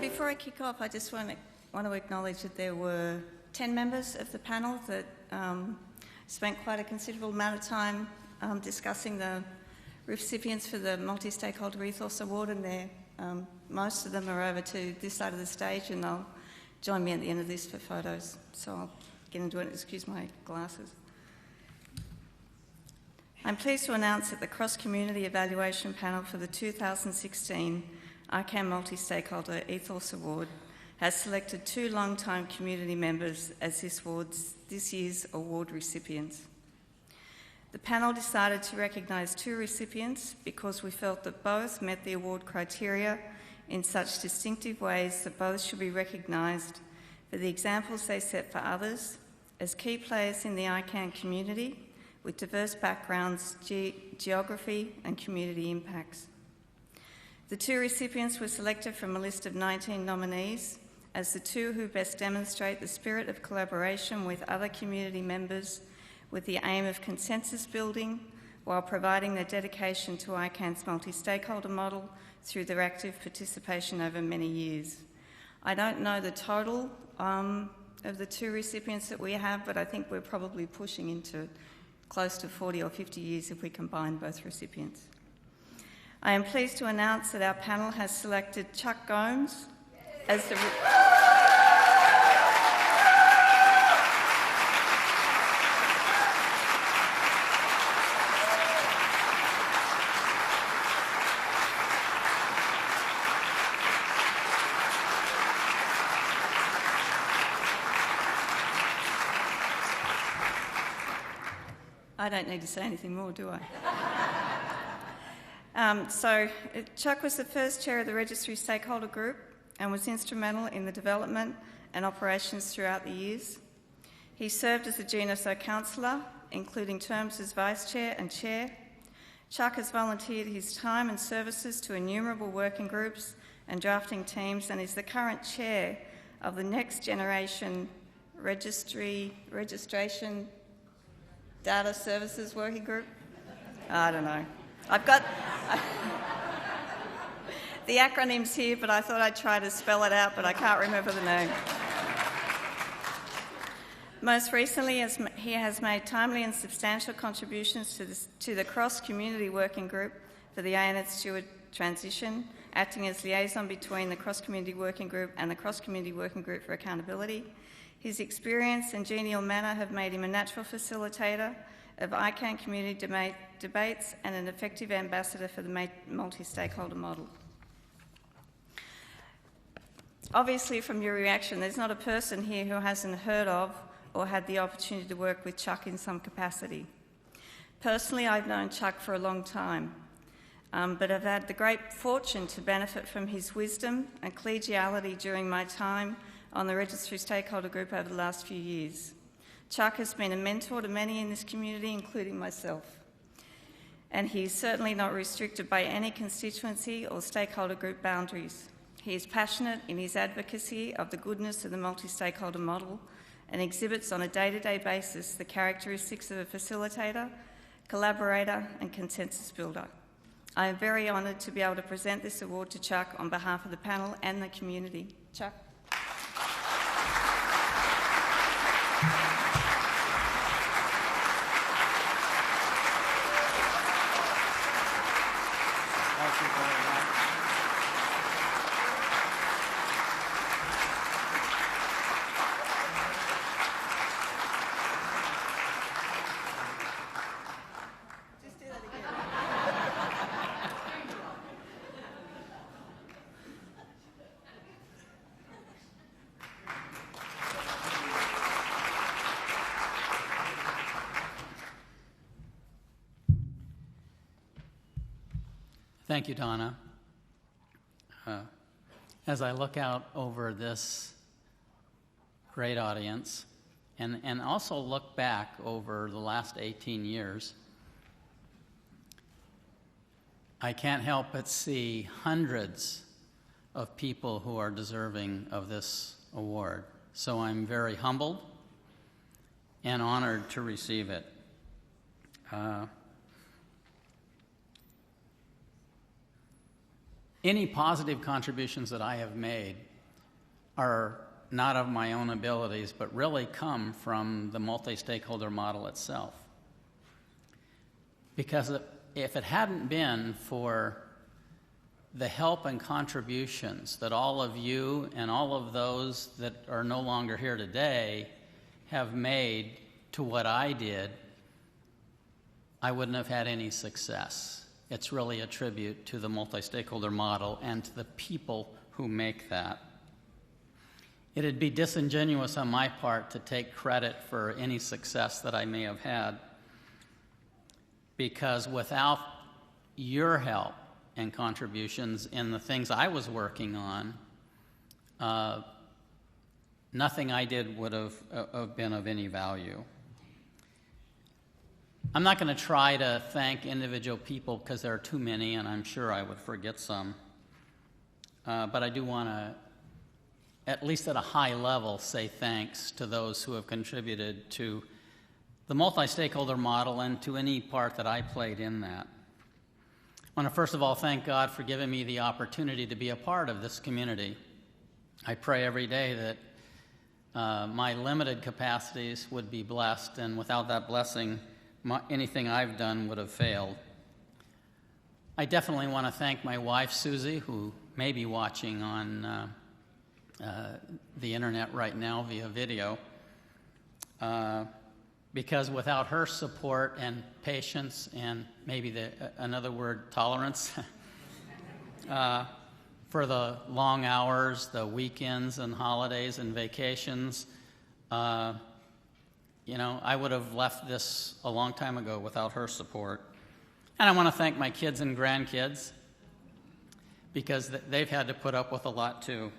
Before I kick off, I just want to acknowledge that there were 10 members of the panel that spent quite a considerable amount of time discussing the recipients for the Multistakeholder Ethos Award, and most of them are over to this side of the stage, and they'll join me at the end of this for photos. So I'll get into it. Excuse my glasses. I'm pleased to announce that the Cross-Community Evaluation Panel for the 2016 ICANN Multistakeholder Ethos Award has selected 2 long-time community members as this year's award recipients. The panel decided to recognise 2 recipients because we felt that both met the award criteria in such distinctive ways that both should be recognised for the examples they set for others as key players in the ICANN community with diverse backgrounds, geography and community impacts. The 2 recipients were selected from a list of 19 nominees as the 2 who best demonstrate the spirit of collaboration with other community members with the aim of consensus building while providing their dedication to ICANN's multi-stakeholder model through their active participation over many years. I don't know the total of the 2 recipients that we have, but I think we're probably pushing into close to 40 or 50 years if we combine both recipients. I am pleased to announce that our panel has selected Chuck Gomes as the... I don't need to say anything more, do I? Chuck was the first chair of the Registry Stakeholder Group and was instrumental in the development and operations throughout the years. He served as a GNSO counsellor, including terms as vice chair and chair. Chuck has volunteered his time and services to innumerable working groups and drafting teams and is the current chair of the Next Generation Registration Data Services Working Group. I don't know. I've got the acronym's here, but I thought I'd try to spell it out, but I can't remember the name. Most recently, he has made timely and substantial contributions to the Cross-Community Working Group for the ANZ Steward transition, acting as liaison between the Cross-Community Working Group and the Cross-Community Working Group for Accountability. His experience and genial manner have made him a natural facilitator of ICANN community debates and an effective ambassador for the multi-stakeholder model. Obviously, from your reaction, there's not a person here who hasn't heard of or had the opportunity to work with Chuck in some capacity. Personally, I've known Chuck for a long time, but I've had the great fortune to benefit from his wisdom and collegiality during my time on the Registry Stakeholder Group over the last few years. Chuck has been a mentor to many in this community, including myself. And he is certainly not restricted by any constituency or stakeholder group boundaries. He is passionate in his advocacy of the goodness of the multi-stakeholder model and exhibits on a day-to-day basis the characteristics of a facilitator, collaborator and consensus builder. I am very honoured to be able to present this award to Chuck on behalf of the panel and the community. Chuck. Thank you, Donna. As I look out over this great audience and also look back over the last 18 years, I can't help but see hundreds of people who are deserving of this award. So I'm very humbled and honored to receive it. any positive contributions that I have made are not of my own abilities, but really come from the multi-stakeholder model itself. Because if it hadn't been for the help and contributions that all of you and all of those that are no longer here today have made to what I did, I wouldn't have had any success. It's really a tribute to the multi-stakeholder model and to the people who make that. It'd be disingenuous on my part to take credit for any success that I may have had, because without your help and contributions in the things I was working on, nothing I did would have been of any value. I'm not going to try to thank individual people because there are too many, and I'm sure I would forget some. But I do want to, at least at a high level, say thanks to those who have contributed to the multi-stakeholder model and to any part that I played in that. I want to first of all thank God for giving me the opportunity to be a part of this community. I pray every day that my limited capacities would be blessed, and without that blessing, anything I've done would have failed. I definitely want to thank my wife, Susie, who may be watching on the internet right now via video, because without her support and patience and maybe another word, tolerance, for the long hours, the weekends and holidays and vacations, I would have left this a long time ago without her support. And I want to thank my kids and grandkids, because they've had to put up with a lot too.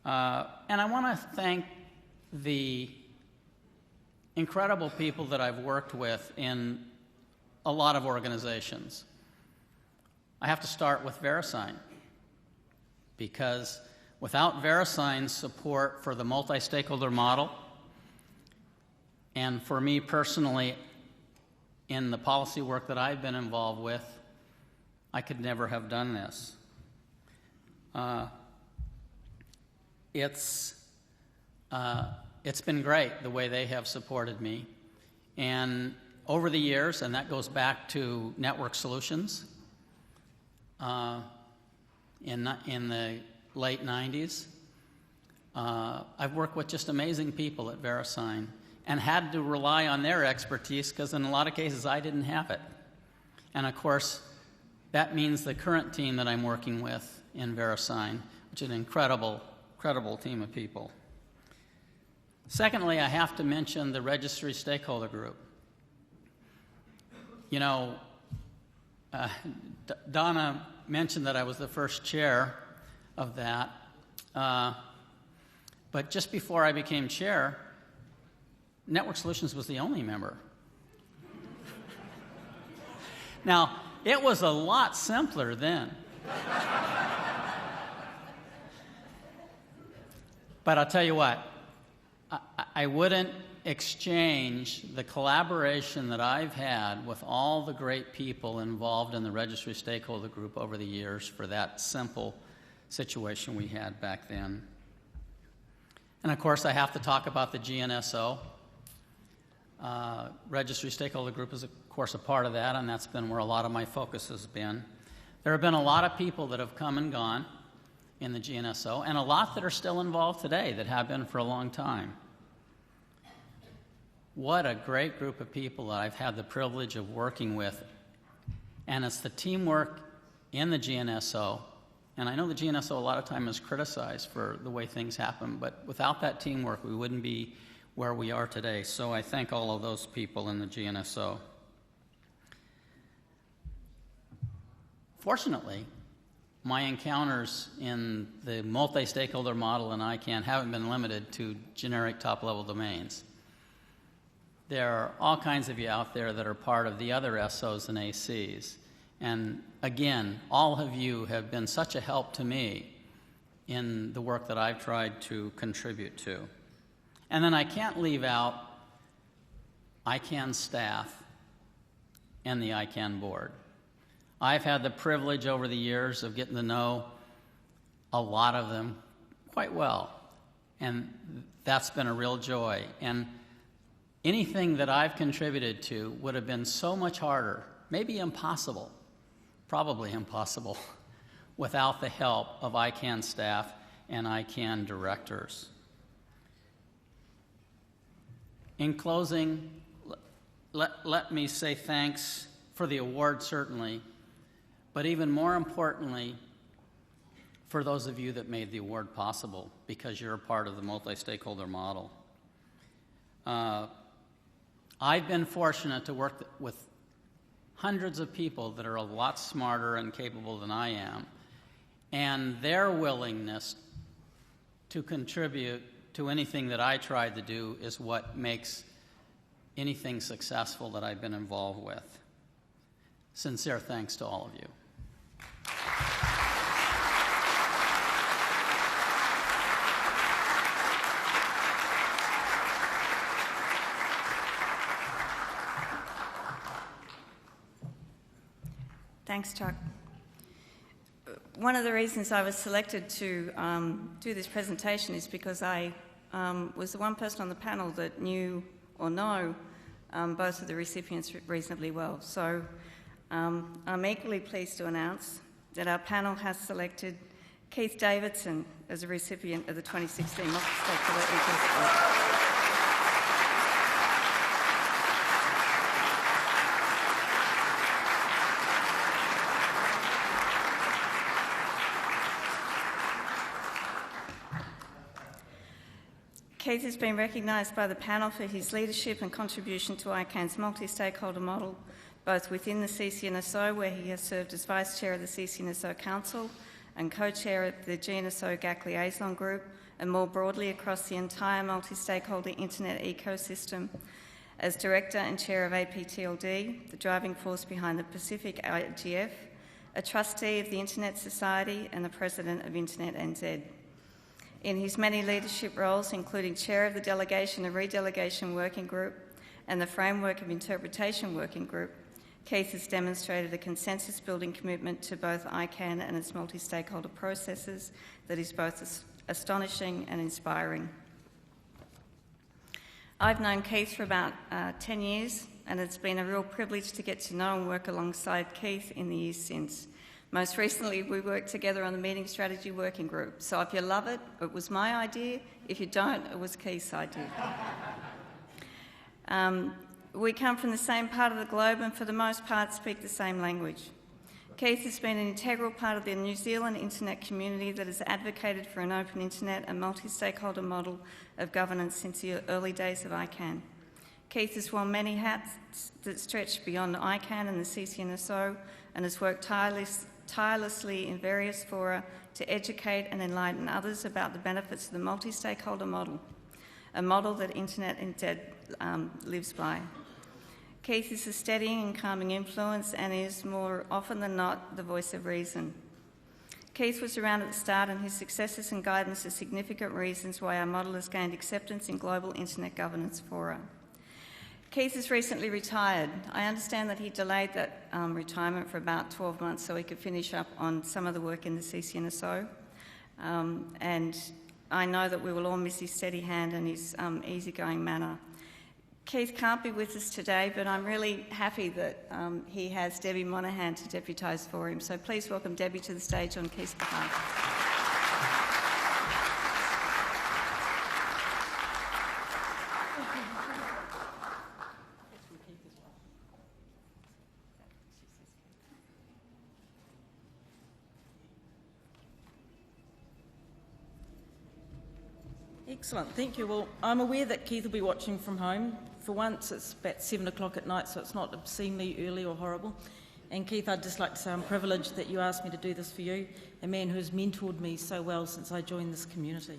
And I want to thank the incredible people that I've worked with in a lot of organizations. I have to start with VeriSign, because without VeriSign's support for the multi-stakeholder model, and for me personally in the policy work that I've been involved with, I could never have done this. It's been great the way they have supported me. And over the years, and that goes back to Network Solutions in the late 90s, I've worked with just amazing people at VeriSign and had to rely on their expertise, because in a lot of cases I didn't have it. And of course, that means the current team that I'm working with in VeriSign, which is an incredible team of people. Secondly, I have to mention the registry stakeholder group. Donna mentioned that I was the first chair of that, but just before I became chair, Network Solutions was the only member. Now, it was a lot simpler then. But I'll tell you what, I wouldn't exchange the collaboration that I've had with all the great people involved in the registry stakeholder group over the years for that simple situation we had back then. And of course, I have to talk about the GNSO. Registry stakeholder group is, of course, a part of that, and that's been where a lot of my focus has been. There have been a lot of people that have come and gone in the GNSO, and a lot that are still involved today that have been for a long time. What a great group of people that I've had the privilege of working with. And it's the teamwork in the GNSO, and I know the GNSO a lot of time is criticized for the way things happen, but without that teamwork we wouldn't be where we are today. So I thank all of those people in the GNSO. Fortunately, my encounters in the multi-stakeholder model in ICANN haven't been limited to generic top-level domains. There are all kinds of you out there that are part of the other SOs and ACs. And again, all of you have been such a help to me in the work that I've tried to contribute to. And then I can't leave out ICANN staff and the ICANN board. I've had the privilege over the years of getting to know a lot of them quite well, and that's been a real joy. And anything that I've contributed to would have been so much harder, maybe impossible, probably impossible, without the help of ICANN staff and ICANN directors. In closing, let me say thanks for the award, certainly, but even more importantly, for those of you that made the award possible, because you're a part of the multi-stakeholder model. I've been fortunate to work with hundreds of people that are a lot smarter and capable than I am, and their willingness to contribute to anything that I tried to do is what makes anything successful that I've been involved with. Sincere thanks to all of you. Thanks, Chuck. One of the reasons I was selected to do this presentation is because I was the one person on the panel that knew or know both of the recipients reasonably well. So I'm equally pleased to announce that our panel has selected Keith Davidson as a recipient of the 2016 Multistakeholder Ethos Award. Keith has been recognised by the panel for his leadership and contribution to ICANN's multi-stakeholder model, both within the CCNSO, where he has served as Vice Chair of the CCNSO Council and Co-Chair of the GNSO GAC Liaison Group, and more broadly across the entire multi-stakeholder internet ecosystem, as Director and Chair of APTLD, the driving force behind the Pacific IGF, a trustee of the Internet Society, and the President of Internet NZ. In his many leadership roles, including Chair of the Delegation and Redelegation Working Group and the Framework of Interpretation Working Group, Keith has demonstrated a consensus-building commitment to both ICANN and its multi-stakeholder processes that is both astonishing and inspiring. I've known Keith for about 10 years, and it's been a real privilege to get to know and work alongside Keith in the years since. Most recently, we worked together on the Meeting Strategy Working Group. So if you love it, it was my idea. If you don't, it was Keith's idea. We come from the same part of the globe and for the most part speak the same language. Keith has been an integral part of the New Zealand internet community that has advocated for an open internet and multi-stakeholder model of governance since the early days of ICANN. Keith has worn many hats that stretch beyond ICANN and the CCNSO and has worked tirelessly in various fora to educate and enlighten others about the benefits of the multi-stakeholder model, a model that Internet NZ lives by. Keith is a steadying and calming influence and is, more often than not, the voice of reason. Keith was around at the start, and his successes and guidance are significant reasons why our model has gained acceptance in global internet governance fora. Keith has recently retired. I understand that he delayed that retirement for about 12 months so he could finish up on some of the work in the CCNSO. And I know that we will all miss his steady hand and his easygoing manner. Keith can't be with us today, but I'm really happy that he has Debbie Monaghan to deputise for him. So please welcome Debbie to the stage on Keith's behalf. Excellent, thank you. Well, I'm aware that Keith will be watching from home. For once, it's about 7 o'clock at night, so it's not obscenely early or horrible. And Keith, I'd just like to say I'm privileged that you asked me to do this for you, a man who has mentored me so well since I joined this community.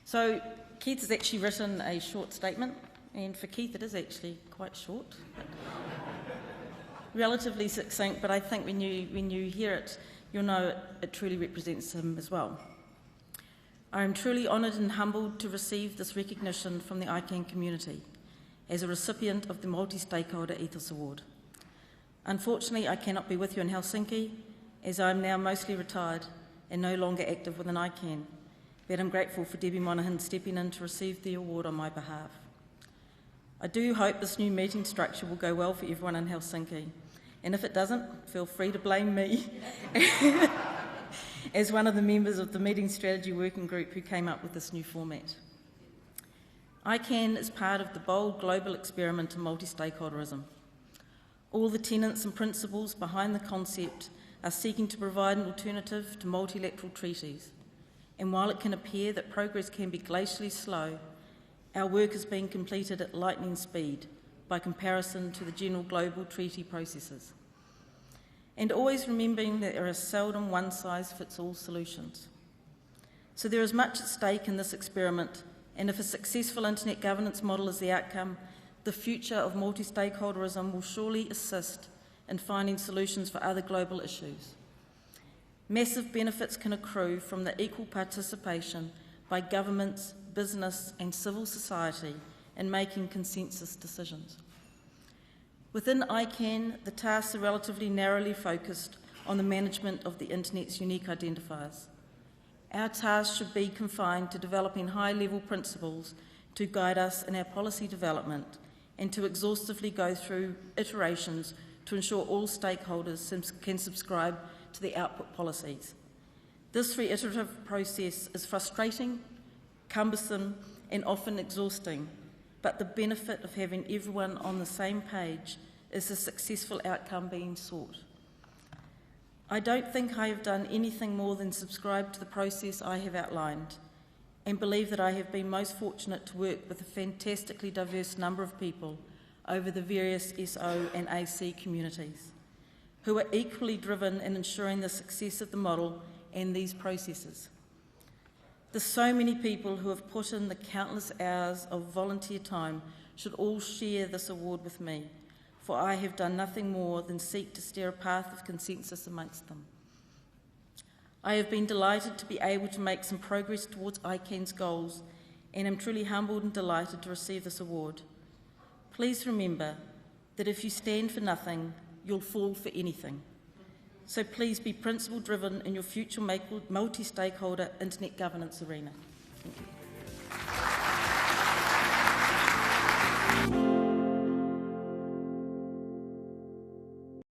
So Keith has actually written a short statement, and for Keith it is actually quite short, relatively succinct, but I think when you hear it, you'll know it truly represents him as well. I am truly honoured and humbled to receive this recognition from the ICANN community as a recipient of the Multi-Stakeholder Ethos Award. Unfortunately, I cannot be with you in Helsinki, as I am now mostly retired and no longer active within ICANN, but I'm grateful for Debbie Monaghan stepping in to receive the award on my behalf. I do hope this new meeting structure will go well for everyone in Helsinki, and if it doesn't, feel free to blame me as one of the members of the Meeting Strategy Working Group who came up with this new format. ICANN is part of the bold global experiment in multi-stakeholderism. All the tenets and principles behind the concept are seeking to provide an alternative to multilateral treaties, and while it can appear that progress can be glacially slow, our work is being completed at lightning speed by comparison to the general global treaty processes. And always remembering that there are seldom one-size-fits-all solutions. So there is much at stake in this experiment, and if a successful internet governance model is the outcome, the future of multi-stakeholderism will surely assist in finding solutions for other global issues. Massive benefits can accrue from the equal participation by governments, business and civil society in making consensus decisions. Within ICANN, the tasks are relatively narrowly focused on the management of the Internet's unique identifiers. Our tasks should be confined to developing high-level principles to guide us in our policy development and to exhaustively go through iterations to ensure all stakeholders can subscribe to the output policies. This reiterative process is frustrating, cumbersome and often exhausting, but the benefit of having everyone on the same page is the successful outcome being sought. I don't think I have done anything more than subscribe to the process I have outlined and believe that I have been most fortunate to work with a fantastically diverse number of people over the various SO and AC communities who are equally driven in ensuring the success of the model and these processes. The so many people who have put in the countless hours of volunteer time should all share this award with me, for I have done nothing more than seek to steer a path of consensus amongst them. I have been delighted to be able to make some progress towards ICANN's goals, and am truly humbled and delighted to receive this award. Please remember that if you stand for nothing, you'll fall for anything. So please be principle-driven in your future multi-stakeholder internet governance arena. Thank you.